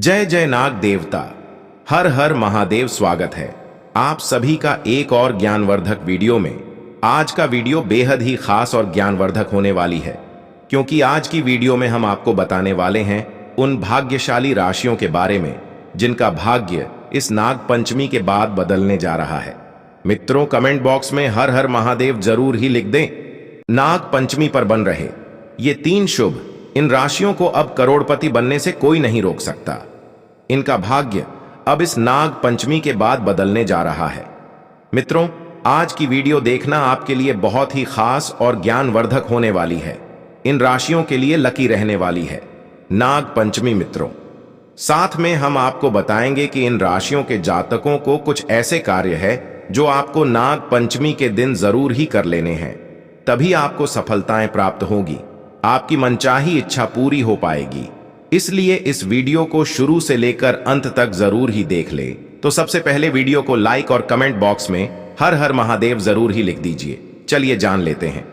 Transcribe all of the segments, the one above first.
जय जय नाग देवता, हर हर महादेव। स्वागत है आप सभी का एक और ज्ञानवर्धक वीडियो में। आज का वीडियो बेहद ही खास और ज्ञानवर्धक होने वाली है, क्योंकि आज की वीडियो में हम आपको बताने वाले हैं उन भाग्यशाली राशियों के बारे में जिनका भाग्य इस नाग पंचमी के बाद बदलने जा रहा है। मित्रों, कमेंट बॉक्स में हर हर महादेव जरूर ही लिख दें। नाग पंचमी पर बन रहे ये 3 शुभ, इन राशियों को अब करोड़पति बनने से कोई नहीं रोक सकता। इनका भाग्य अब इस नाग पंचमी के बाद बदलने जा रहा है। मित्रों, आज की वीडियो देखना आपके लिए बहुत ही खास और ज्ञानवर्धक होने वाली है। इन राशियों के लिए लकी रहने वाली है नाग पंचमी। मित्रों, साथ में हम आपको बताएंगे कि इन राशियों के जातकों को कुछ ऐसे कार्य है जो आपको नाग पंचमी के दिन जरूर ही कर लेने हैं, तभी आपको सफलताएं प्राप्त होगी, आपकी मनचाही इच्छा पूरी हो पाएगी। इसलिए इस वीडियो को शुरू से लेकर अंत तक जरूर ही देख ले। तो सबसे पहले वीडियो को लाइक और कमेंट बॉक्स में हर हर महादेव जरूर ही लिख दीजिए। चलिए जान लेते हैं।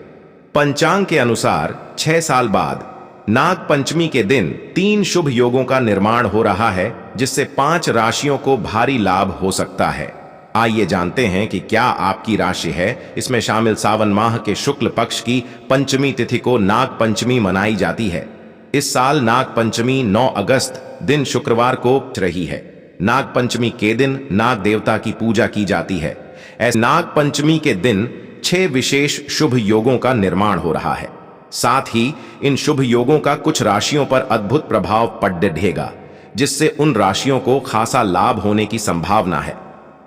पंचांग के अनुसार 6 साल बाद नाग पंचमी के दिन 3 शुभ योगों का निर्माण हो रहा है, जिससे 5 राशियों को भारी लाभ हो सकता है। आइए जानते हैं कि क्या आपकी राशि है। इसमें शामिल सावन माह के शुक्ल पक्ष की पंचमी तिथि को नाग पंचमी मनाई जाती है। इस साल नाग पंचमी 9 अगस्त दिन शुक्रवार को रही है। नाग पंचमी के दिन नाग देवता की पूजा की जाती है। ऐसे नाग पंचमी के दिन 6 विशेष शुभ योगों का निर्माण हो रहा है। साथ ही इन शुभ योगों का कुछ राशियों पर अद्भुत प्रभाव पड़ेगा, जिससे उन राशियों को खासा लाभ होने की संभावना है।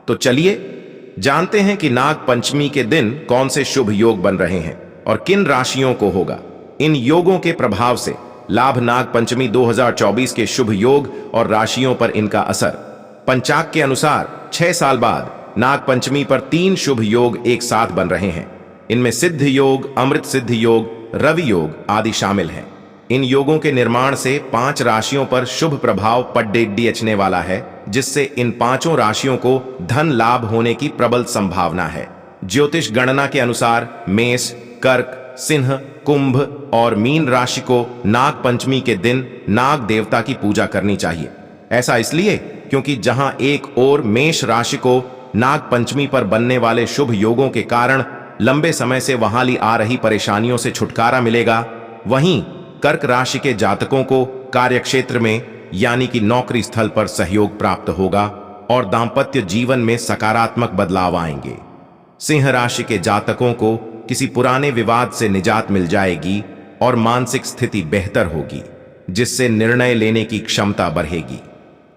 तो चलिए जानते हैं कि नाग पंचमी के दिन कौन से शुभ योग बन रहे हैं और किन राशियों को होगा इन योगों के प्रभाव से लाभ। नाग पंचमी 2024 के शुभ योग और राशियों पर इनका असर। पंचांग के अनुसार 6 साल बाद नाग पंचमी पर 3 शुभ योग एक साथ बन रहे हैं। इनमें सिद्ध योग, अमृत सिद्ध योग, रवि योग आदि शामिल हैं। इन योगों के निर्माण से 5 राशियों पर शुभ प्रभाव पड़ने वाला है, जिससे इन 5 राशियों को धन लाभ होने की प्रबल संभावना है। ज्योतिष गणना के अनुसार मेष, कर्क, सिंह, कुंभ और मीन राशि को नाग पंचमी के दिन नाग देवता की पूजा करनी चाहिए। ऐसा इसलिए क्योंकि जहां एक ओर मेष राशि को नाग पंचमी पर बनने वाले शुभ योगों के कारण लंबे समय से वहां आ रही परेशानियों से छुटकारा मिलेगा, वहीं कर्क राशि के जातकों को कार्यक्षेत्र में यानी कि नौकरी स्थल पर सहयोग प्राप्त होगा और दांपत्य जीवन में सकारात्मक बदलाव आएंगे। सिंह राशि के जातकों को किसी पुराने विवाद से निजात मिल जाएगी और मानसिक स्थिति बेहतर होगी, जिससे निर्णय लेने की क्षमता बढ़ेगी।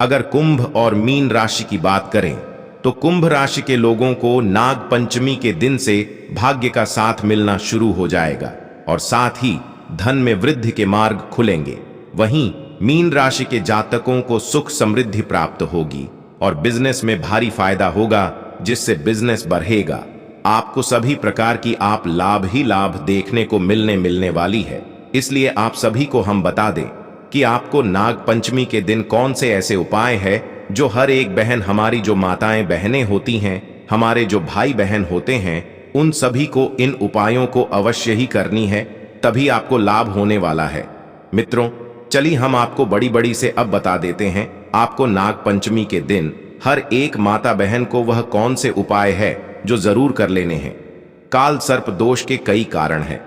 अगर कुंभ और मीन राशि की बात करें तो कुंभ राशि के लोगों को नाग पंचमी के दिन से भाग्य का साथ मिलना शुरू हो जाएगा और साथ ही धन में वृद्धि के मार्ग खुलेंगे। वहीं मीन राशि के जातकों को सुख समृद्धि प्राप्त होगी और बिजनेस में भारी फायदा होगा, जिससे बिजनेस बढ़ेगा। आपको सभी प्रकार की आप लाभ ही लाभ देखने को मिलने वाली है। इसलिए आप सभी को हम बता दें कि आपको नाग पंचमी के दिन कौन से ऐसे उपाय है जो हर एक बहन, हमारी जो माताएं बहनें होती हैं, हमारे जो भाई बहन होते हैं, उन सभी को इन उपायों को अवश्य ही करनी है, तभी आपको लाभ होने वाला है। मित्रों, चलिए हम आपको बड़ी से अब बता देते हैं आपको नाग पंचमी के दिन हर एक माता बहन को वह कौन से उपाय है जो जरूर कर लेने हैं। काल सर्प दोष के कई कारण हैं।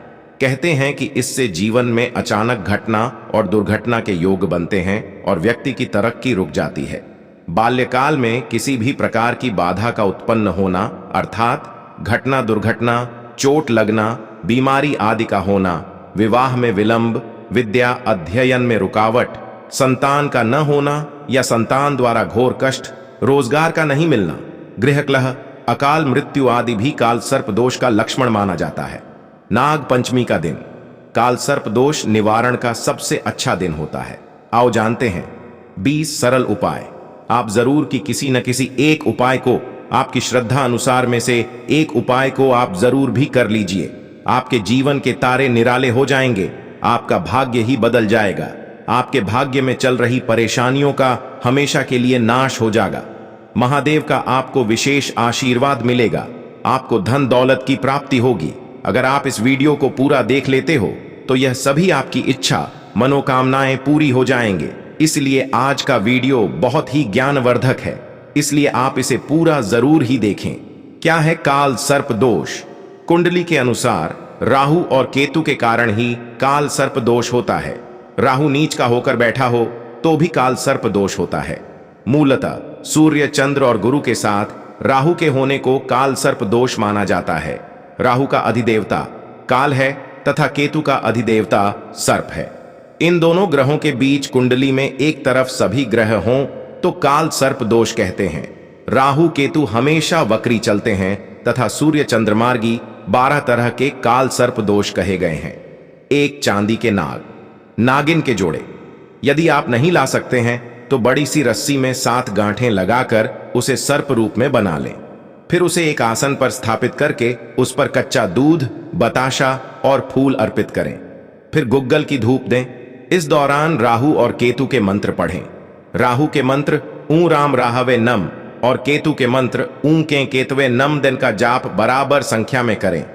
कहते हैं कि इससे जीवन में अचानक घटना और दुर्घटना के योग बनते हैं और व्यक्ति की तरक्की रुक जाती है। बाल्यकाल में किसी भी प्रकार की बाधा का उत्पन्न होना, अर्थात घटना, दुर्घटना, चोट लगना, बीमारी आदि का होना, विवाह में विलंब, विद्या अध्ययन में रुकावट, संतान का न होना या संतान द्वारा घोर कष्ट, रोजगार का नहीं मिलना, गृह कलह, अकाल मृत्यु आदि भी काल सर्प दोष का लक्षण माना जाता है। नाग पंचमी का दिन काल सर्प दोष निवारण का सबसे अच्छा दिन होता है। आओ जानते हैं 20 सरल उपाय। आप जरूर कि किसी न किसी एक उपाय को, आपकी श्रद्धा अनुसार में से एक उपाय को आप जरूर भी कर लीजिए। आपके जीवन के तारे निराले हो जाएंगे, आपका भाग्य ही बदल जाएगा। आपके भाग्य में चल रही परेशानियों का हमेशा के लिए नाश हो जाएगा। महादेव का आपको विशेष आशीर्वाद मिलेगा। आपको धन दौलत की प्राप्ति होगी। अगर आप इस वीडियो को पूरा देख लेते हो तो यह सभी आपकी इच्छा, मनोकामनाएं पूरी हो जाएंगे। इसलिए आज का वीडियो बहुत ही ज्ञानवर्धक है, इसलिए आप इसे पूरा जरूर ही देखें। क्या है काल सर्प दोष? कुंडली के अनुसार राहु और केतु के कारण ही काल सर्प दोष होता है। राहु नीच का होकर बैठा हो तो भी काल सर्प दोष होता है। मूलतः सूर्य, चंद्र और गुरु के साथ राहु के होने को काल सर्प दोष माना जाता है। राहु का अधिदेवता काल है तथा केतु का अधिदेवता सर्प है। इन दोनों ग्रहों के बीच कुंडली में एक तरफ सभी ग्रह हों तो काल सर्प दोष कहते हैं। राहु केतु हमेशा वक्री चलते हैं तथा सूर्य चंद्रमार्गी 12 तरह के काल सर्प दोष कहे गए हैं। एक चांदी के नाग, नागिन के जोड़े। यदि आप नहीं ला सकते हैं तो बड़ी सी रस्सी में 7 गांठें लगाकर उसे सर्प रूप में बना लें। फिर उसे एक आसन पर स्थापित करके उस पर कच्चा दूध, बताशा और फूल अर्पित करें। फिर गुग्गल की धूप दें। इस दौरान राहु और केतु के मंत्र पढ़ें। राहु के मंत्र ऊ राम राहवे नम और केतु के मंत्र ऊ के केतवे नम दिन का जाप बराबर संख्या में करें।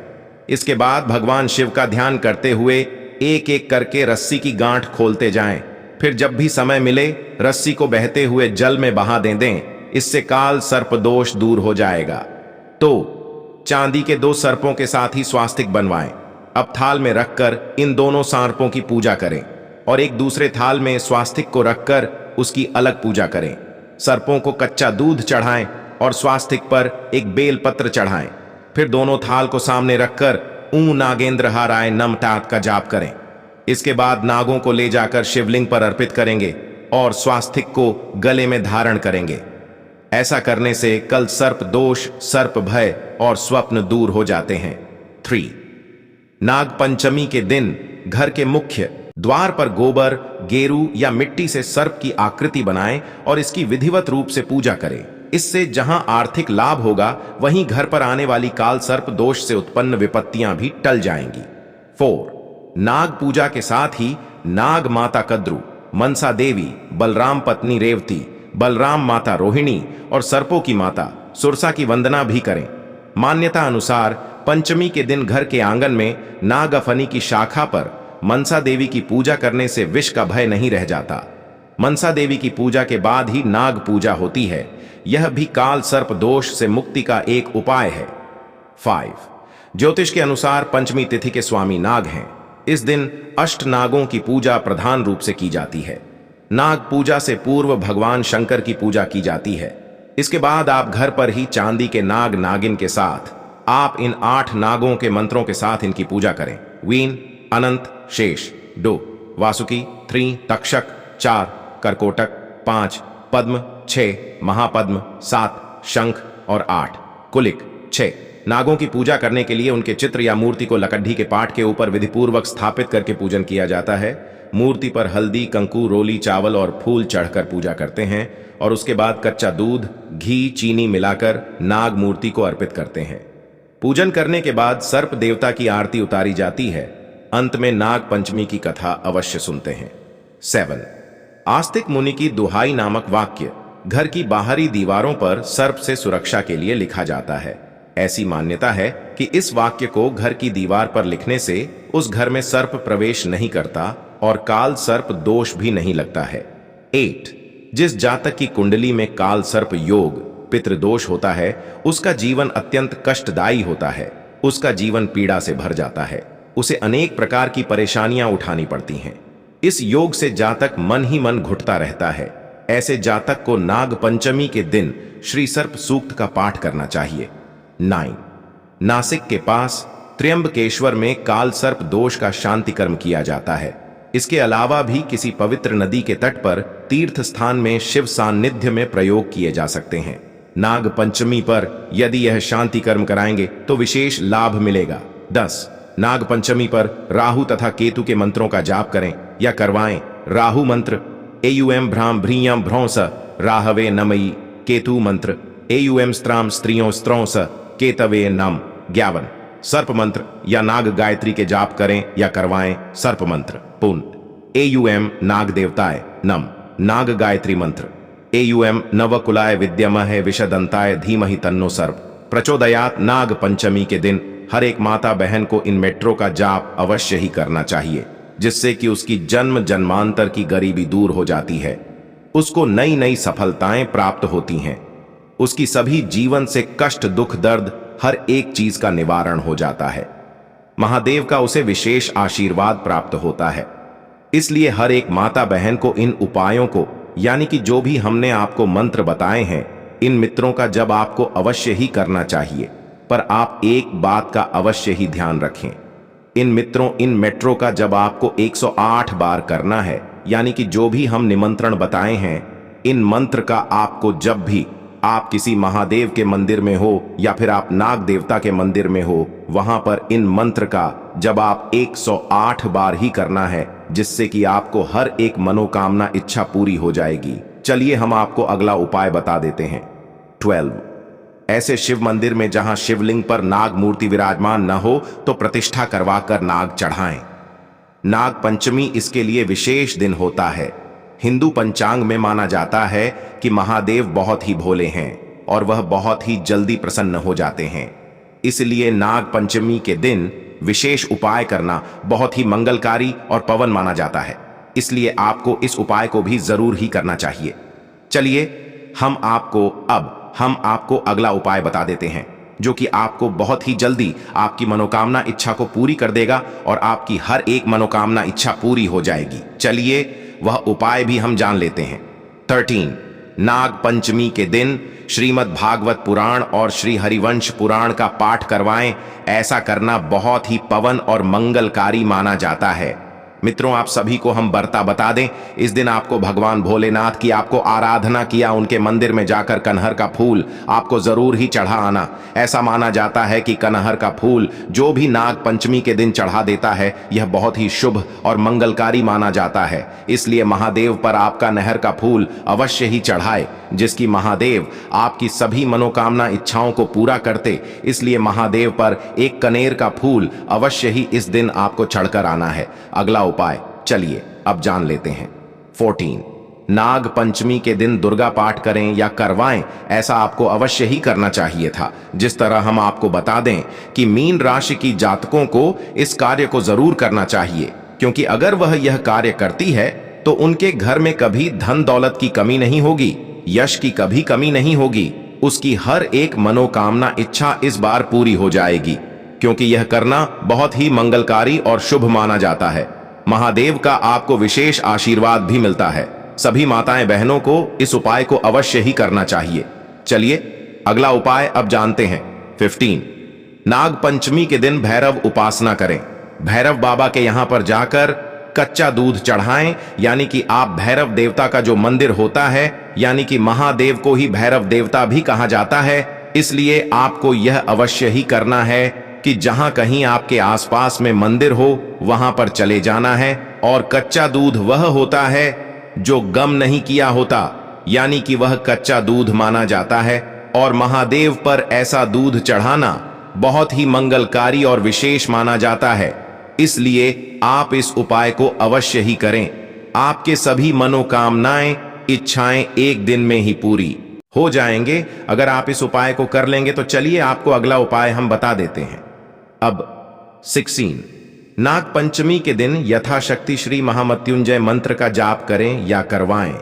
इसके बाद भगवान शिव का ध्यान करते हुए एक एक करके रस्सी की गांठ खोलते जाएं। फिर जब भी समय मिले रस्सी को बहते हुए जल में बहा दें। इससे काल सर्प दोष दूर हो जाएगा। तो चांदी के 2 सर्पों के साथ ही स्वास्तिक बनवाएं। अब थाल में रखकर इन दोनों सर्पों की पूजा करें और एक दूसरे थाल में स्वास्तिक को रखकर उसकी अलग पूजा करें। सर्पों को कच्चा दूध चढ़ाएं और स्वास्तिक पर एक बेल पत्र चढ़ाएं। फिर दोनों थाल को सामने रखकर ऊ नागेंद्र हाराय नम तात का जाप करें। इसके बाद नागों को ले जाकर शिवलिंग पर अर्पित करेंगे और स्वास्तिक को गले में धारण करेंगे। ऐसा करने से कल सर्प दोष, सर्प भय और स्वप्न दूर हो जाते हैं। 3. नाग पंचमी के दिन घर के मुख्य द्वार पर गोबर, गेरू या मिट्टी से सर्प की आकृति बनाएं और इसकी विधिवत रूप से पूजा करें। इससे जहां आर्थिक लाभ होगा वहीं घर पर आने वाली काल सर्प दोष से उत्पन्न विपत्तियां भी टल जाएंगी। 4. नाग पूजा के साथ ही नाग माता कद्रु, मनसा देवी, बलराम पत्नी रेवती, बलराम माता रोहिणी और सर्पों की माता सुरसा की वंदना भी करें। मान्यता अनुसार पंचमी के दिन घर के आंगन में नागफनी की शाखा पर मनसा देवी की पूजा करने से विष का भय नहीं रह जाता। मनसा देवी की पूजा के बाद ही नाग पूजा होती है। यह भी काल सर्प दोष से मुक्ति का एक उपाय है। 5. ज्योतिष के अनुसार पंचमी तिथि के स्वामी नाग हैं। इस दिन अष्ट नागों की पूजा प्रधान रूप से की जाती है। नाग पूजा से पूर्व भगवान शंकर की पूजा की जाती है। इसके बाद आप घर पर ही चांदी के नाग, नागिन के साथ आप इन 8 नागों के मंत्रों के साथ इनकी पूजा करें। वीन, अनंत, शेष, 2, वासुकी, 3, तक्षक, 4, करकोटक, 5, पद्म, 6, महापद्म, 7, शंख और 8, कुलिक, 6। नागों की पूजा करने के लिए उनके चित्र या मूर्ति को लकड़ी के पाट के ऊपर विधिपूर्वक स्थापित करके पूजन किया जाता है। मूर्ति पर हल्दी, कंकु, रोली, चावल और फूल चढ़कर पूजा करते हैं और उसके बाद कच्चा दूध, घी, चीनी मिलाकर नाग मूर्ति को अर्पित करते हैं। पूजन करने के बाद सर्प देवता की आरती उतारी जाती है। अंत में नाग पंचमी की कथा अवश्य सुनते हैं। 7. आस्तिक मुनि की दुहाई नामक वाक्य घर की बाहरी दीवारों पर सर्प से सुरक्षा के लिए लिखा जाता है। ऐसी मान्यता है कि इस वाक्य को घर की दीवार पर लिखने से उस घर में सर्प प्रवेश नहीं करता और काल सर्प दोष भी नहीं लगता है। 8. जिस जातक की कुंडली में काल सर्प योग, पितृदोष होता है उसका जीवन अत्यंत कष्टदायी होता है। उसका जीवन पीड़ा से भर जाता है। उसे अनेक प्रकार की परेशानियां उठानी पड़ती हैं। इस योग से जातक मन ही मन घुटता रहता है। ऐसे जातक को नाग पंचमी के दिन श्री सर्प सूक्त का पाठ करना चाहिए। 9. नासिक के पास त्र्यंबकेश्वर में काल सर्प दोष का शांति कर्म किया जाता है। इसके अलावा भी किसी पवित्र नदी के तट पर तीर्थ स्थान में शिव सान्निध्य में प्रयोग किए जा सकते हैं। नाग पंचमी पर यदि यह शांति कर्म कराएंगे तो विशेष लाभ मिलेगा। 10. नाग पंचमी पर राहु तथा केतु के मंत्रों का जाप करें या करवाएं। राहु मंत्र एयुएम भ्राम भ्रीयम भ्रौंस राहवे नमयी। केतु मंत्र एयुएम स्त्राम स्त्रियों स्त्रौंस केतवे नम। 11. सर्प मंत्र या नाग गायत्री के जाप करें या करवाएं। सर्प मंत्र पुण्य एयुएम नाग देवताय नम। नाग गायत्री मंत्र एयुएम नवकुलाय विद्यमहे विषदंताय धीमहि तन्नो सर्प प्रचोदयात। नाग पंचमी के दिन हर एक माता बहन को इन मेट्रो का जाप अवश्य ही करना चाहिए। जिससे कि उसकी जन्म जन्मांतर की गरीबी दूर हो जाती है। उसको नई नई सफलताएं प्राप्त होती हैं। उसकी सभी जीवन से कष्ट, दुख, दर्द, हर एक चीज का निवारण हो जाता है। महादेव का उसे विशेष आशीर्वाद प्राप्त होता है। इसलिए हर एक माता बहन को इन उपायों को, यानी कि जो भी हमने आपको मंत्र बताए हैं, इन मित्रों का जब आपको अवश्य ही करना चाहिए। पर आप एक बात का अवश्य ही ध्यान रखें, इन मेट्रो का जब आपको 108 बार करना है, यानी कि जो भी हम निमंत्रण बताए हैं, इन मंत्र का आपको जब भी आप किसी महादेव के मंदिर में हो या फिर आप नाग देवता के मंदिर में हो, वहां पर इन मंत्र का जब आप 108 बार ही करना है, जिससे कि आपको हर एक मनोकामना इच्छा पूरी हो जाएगी। चलिए हम आपको अगला उपाय बता देते हैं। 12 ऐसे शिव मंदिर में जहां शिवलिंग पर नाग मूर्ति विराजमान न हो तो प्रतिष्ठा करवाकर नाग चढ़ाएं। नाग पंचमी इसके लिए विशेष दिन होता है। हिंदू पंचांग में माना जाता है कि महादेव बहुत ही भोले हैं और वह बहुत ही जल्दी प्रसन्न हो जाते हैं। इसलिए नाग पंचमी के दिन विशेष उपाय करना बहुत ही मंगलकारी और पवन माना जाता है। इसलिए आपको इस उपाय को भी जरूर ही करना चाहिए। चलिए हम आपको अगला उपाय बता देते हैं, जो कि आपको बहुत ही जल्दी आपकी मनोकामना इच्छा को पूरी कर देगा और आपकी हर एक मनोकामना इच्छा पूरी हो जाएगी। चलिए वह उपाय भी हम जान लेते हैं। 13 नाग पंचमी के दिन श्रीमद् भागवत पुराण और श्री हरिवंश पुराण का पाठ करवाएं। ऐसा करना बहुत ही पवन और मंगलकारी माना जाता है। मित्रों, आप सभी को हम बर्ता बता दें, इस दिन आपको भगवान भोलेनाथ की आपको आराधना किया उनके मंदिर में जाकर कनहर का फूल आपको जरूर ही चढ़ा आना। ऐसा माना जाता है कि कनहर का फूल जो भी नाग पंचमी के दिन चढ़ा देता है, यह बहुत ही शुभ और मंगलकारी माना जाता है। इसलिए महादेव पर आपका नहर का फूल अवश्य ही चढ़ाए, जिसकी महादेव आपकी सभी मनोकामना इच्छाओं को पूरा करते। इसलिए महादेव पर एक कनेर का फूल अवश्य ही इस दिन आपको चढ़कर आना है। अगला उपाय चलिए अब जान लेते हैं। 14 नाग पंचमी के दिन दुर्गा पाठ करें या करवाएं, ऐसा आपको अवश्य ही करना चाहिए था। जिस तरह हम आपको बता दें कि मीन राशि की जातकों को इस कार्य को जरूर करना चाहिए, क्योंकि अगर वह यह कार्य करती है तो उनके घर में कभी धन दौलत की कमी नहीं होगी, यश की कभी कमी नहीं होगी। उसकी हर एक मनोकामना इच्छा इस बार पूरी हो जाएगी, क्योंकि यह करना बहुत ही मंगलकारी और शुभ माना जाता है। महादेव का आपको विशेष आशीर्वाद भी मिलता है। सभी माताएं बहनों को इस उपाय को अवश्य ही करना चाहिए। चलिए अगला उपाय अब जानते हैं। 15 नाग पंचमी के दिन भैरव उपासना करें। भैरव बाबा के यहां पर जाकर कच्चा दूध चढ़ाएं, यानी कि आप भैरव देवता का जो मंदिर होता है, यानी कि महादेव को ही भैरव देवता भी कहा जाता है, इसलिए आपको यह अवश्य ही करना है कि जहां कहीं आपके आसपास में मंदिर हो वहां पर चले जाना है। और कच्चा दूध वह होता है जो गम नहीं किया होता, यानी कि वह कच्चा दूध माना जाता है। और महादेव पर ऐसा दूध चढ़ाना बहुत ही मंगलकारी और विशेष माना जाता है। इसलिए आप इस उपाय को अवश्य ही करें। आपके सभी मनोकामनाएं, इच्छाएं एक दिन में ही पूरी हो जाएंगे अगर आप इस उपाय को कर लेंगे। तो चलिए आपको अगला उपाय हम बता देते हैं। अब 16 नाग पंचमी के दिन यथाशक्ति श्री महामृत्युंजय मंत्र का जाप करें या करवाएं।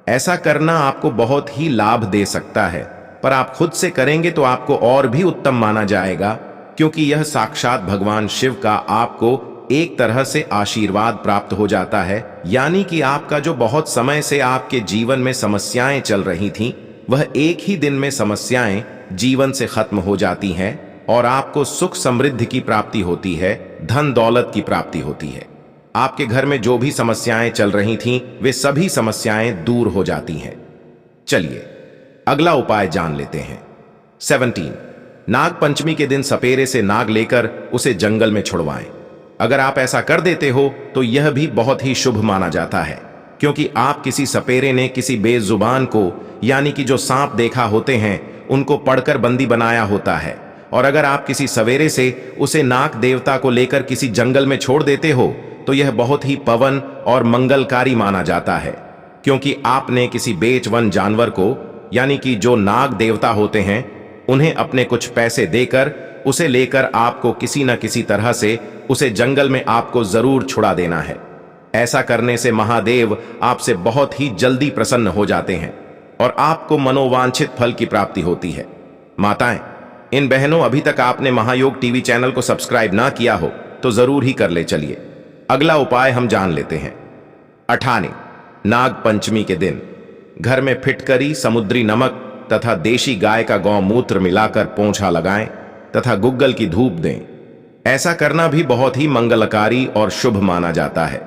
ऐसा करना आपको बहुत ही लाभ दे सकता है, पर आप खुद से करेंगे तो आपको और भी उत्तम माना जाएगा, क्योंकि यह साक्षात भगवान शिव का आपको एक तरह से आशीर्वाद प्राप्त हो जाता है। यानी कि आपका जो बहुत समय से आपके जीवन में समस्याएं चल रही थीं, वह एक ही दिन में समस्याएं जीवन से खत्म हो जाती हैं और आपको सुख समृद्धि की प्राप्ति होती है, धन दौलत की प्राप्ति होती है। आपके घर में जो भी समस्याएं चल रही थीं, वे सभी समस्याएं दूर हो जाती हैं। चलिए अगला उपाय जान लेते हैं। 17 नाग पंचमी के दिन सपेरे से नाग लेकर उसे जंगल में छुड़वाएं। अगर आप ऐसा कर देते हो तो यह भी बहुत ही शुभ माना जाता है, क्योंकि आप किसी सपेरे ने किसी बेजुबान को, यानी कि जो सांप देखा होते हैं, उनको पढ़कर बंदी बनाया होता है। और अगर आप किसी सवेरे से उसे नाग देवता को लेकर किसी जंगल में छोड़ देते हो तो यह बहुत ही पवन और मंगलकारी माना जाता है, क्योंकि आपने किसी बेचवन जानवर को, यानी कि जो नाग देवता होते हैं, उन्हें अपने कुछ पैसे देकर उसे लेकर आपको किसी न किसी तरह से उसे जंगल में आपको जरूर छुड़ा देना है। ऐसा करने से महादेव आपसे बहुत ही जल्दी प्रसन्न हो जाते हैं और आपको मनोवांछित फल की प्राप्ति होती है। माताएं, इन बहनों, अभी तक आपने महायोग टीवी चैनल को सब्सक्राइब ना किया हो तो जरूर ही कर ले। चलिए अगला उपाय हम जान लेते हैं। अठाने नाग पंचमी के दिन घर में फिटकरी, समुद्री नमक तथा देशी गाय का गौमूत्र मिलाकर पोंछा लगाएं तथा गुग्गल की धूप दें। ऐसा करना भी बहुत ही मंगलकारी और शुभ माना जाता है।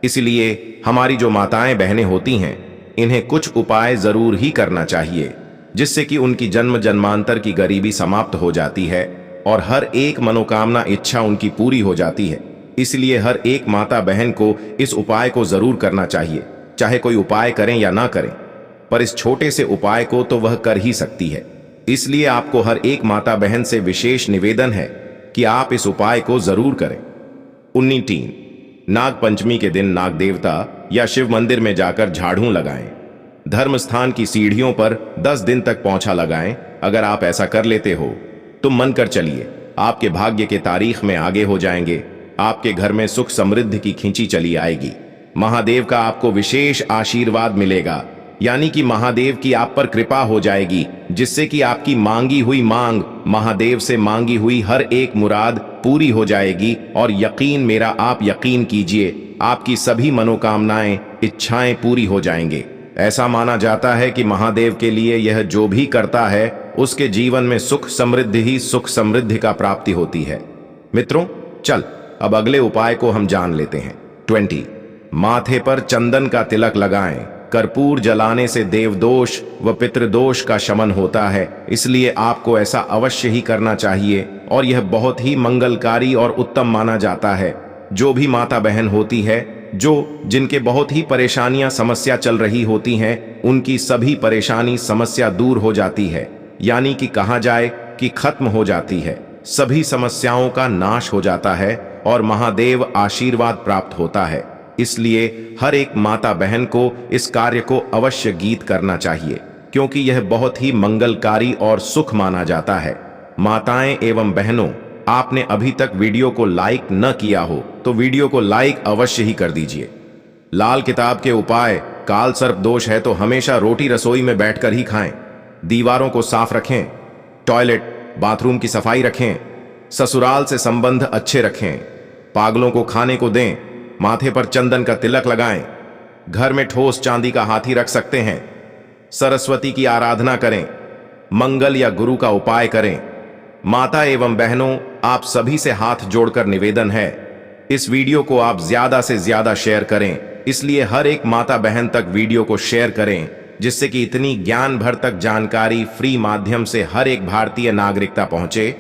इसलिए हमारी जो माताएं बहनें होती हैं, इन्हें कुछ उपाय जरूर ही करना चाहिए, जिससे कि उनकी जन्म जन्मांतर की गरीबी समाप्त हो जाती है और हर एक मनोकामना इच्छा उनकी पूरी हो जाती है। इसलिए हर एक माता बहन को इस उपाय को जरूर करना चाहिए, चाहे कोई उपाय करें या ना करें, पर इस छोटे से उपाय को तो वह कर ही सकती है। इसलिए आपको हर एक माता बहन से विशेष निवेदन है कि आप इस उपाय को जरूर करें। 19 नाग पंचमी के दिन नाग देवता या शिव मंदिर में जाकर झाड़ू लगाएं। धर्म स्थान की सीढ़ियों पर 10 दिन तक पोंछा लगाएं। अगर आप ऐसा कर लेते हो तो मन कर चलिए, आपके भाग्य के तारीख में आगे हो जाएंगे। आपके घर में सुख समृद्धि की खींची चली आएगी। महादेव का आपको विशेष आशीर्वाद मिलेगा, यानी कि महादेव की आप पर कृपा हो जाएगी, जिससे कि आपकी मांगी हुई मांग, महादेव से मांगी हुई हर एक मुराद पूरी हो जाएगी। और यकीन मेरा, आप यकीन कीजिए, आपकी सभी मनोकामनाएं, इच्छाएं पूरी हो जाएंगे। ऐसा माना जाता है कि महादेव के लिए यह जो भी करता है, उसके जीवन में सुख समृद्धि ही सुख समृद्धि का प्राप्ति होती है। मित्रों, चल अब अगले उपाय को हम जान लेते हैं। 20 माथे पर चंदन का तिलक लगाएं। कर्पूर जलाने से देवदोष व पितृदोष का शमन होता है, इसलिए आपको ऐसा अवश्य ही करना चाहिए और यह बहुत ही मंगलकारी और उत्तम माना जाता है। जो भी माता बहन होती है, जिनके बहुत ही परेशानियां समस्या चल रही होती हैं, उनकी सभी परेशानी समस्या दूर हो जाती है, यानी कि कहा जाए कि खत्म हो जाती है। सभी समस्याओं का नाश हो जाता है और महादेव आशीर्वाद प्राप्त होता है। इसलिए हर एक माता बहन को इस कार्य को अवश्य गीत करना चाहिए, क्योंकि यह बहुत ही मंगलकारी और सुख माना जाता है। माताएं एवं बहनों, आपने अभी तक वीडियो को लाइक न किया हो तो वीडियो को लाइक अवश्य ही कर दीजिए। लाल किताब के उपाय, काल सर्प दोष है तो हमेशा रोटी रसोई में बैठकर ही खाएं। दीवारों को साफ रखें, टॉयलेट बाथरूम की सफाई रखें, ससुराल से संबंध अच्छे रखें, पागलों को खाने को दें, माथे पर चंदन का तिलक लगाएं, घर में ठोस चांदी का हाथी रख सकते हैं, सरस्वती की आराधना करें, मंगल या गुरु का उपाय करें। माता एवं बहनों, आप सभी से हाथ जोड़कर निवेदन है, इस वीडियो को आप ज्यादा से ज्यादा शेयर करें। इसलिए हर एक माता बहन तक वीडियो को शेयर करें, जिससे कि इतनी ज्ञान भर तक जानकारी फ्री माध्यम से हर एक भारतीय नागरिकता पहुंचे,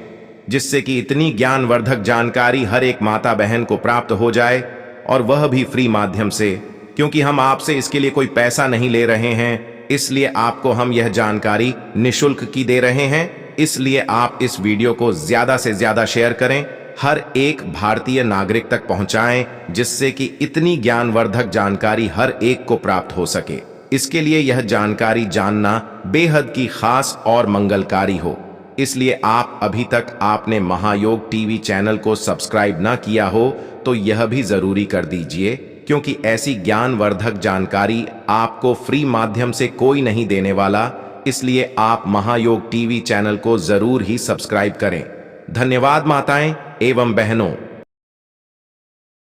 जिससे कि इतनी ज्ञानवर्धक जानकारी हर एक माता बहन को प्राप्त हो जाए, और वह भी फ्री माध्यम से, क्योंकि हम आपसे इसके लिए कोई पैसा नहीं ले रहे हैं। इसलिए आपको हम यह जानकारी निशुल्क की दे रहे हैं। इसलिए आप इस वीडियो को ज्यादा से ज्यादा शेयर करें, हर एक भारतीय नागरिक तक पहुंचाएं, जिससे कि इतनी ज्ञानवर्धक जानकारी हर एक को प्राप्त हो सके। इसके लिए यह जानकारी जानना बेहद की खास और मंगलकारी हो। इसलिए आप अभी तक आपने महायोग टीवी चैनल को सब्सक्राइब ना किया हो तो यह भी जरूरी कर दीजिए, क्योंकि ऐसी ज्ञानवर्धक जानकारी आपको फ्री माध्यम से कोई नहीं देने वाला। इसलिए आप महायोग टीवी चैनल को जरूर ही सब्सक्राइब करें। धन्यवाद माताएं एवं बहनों।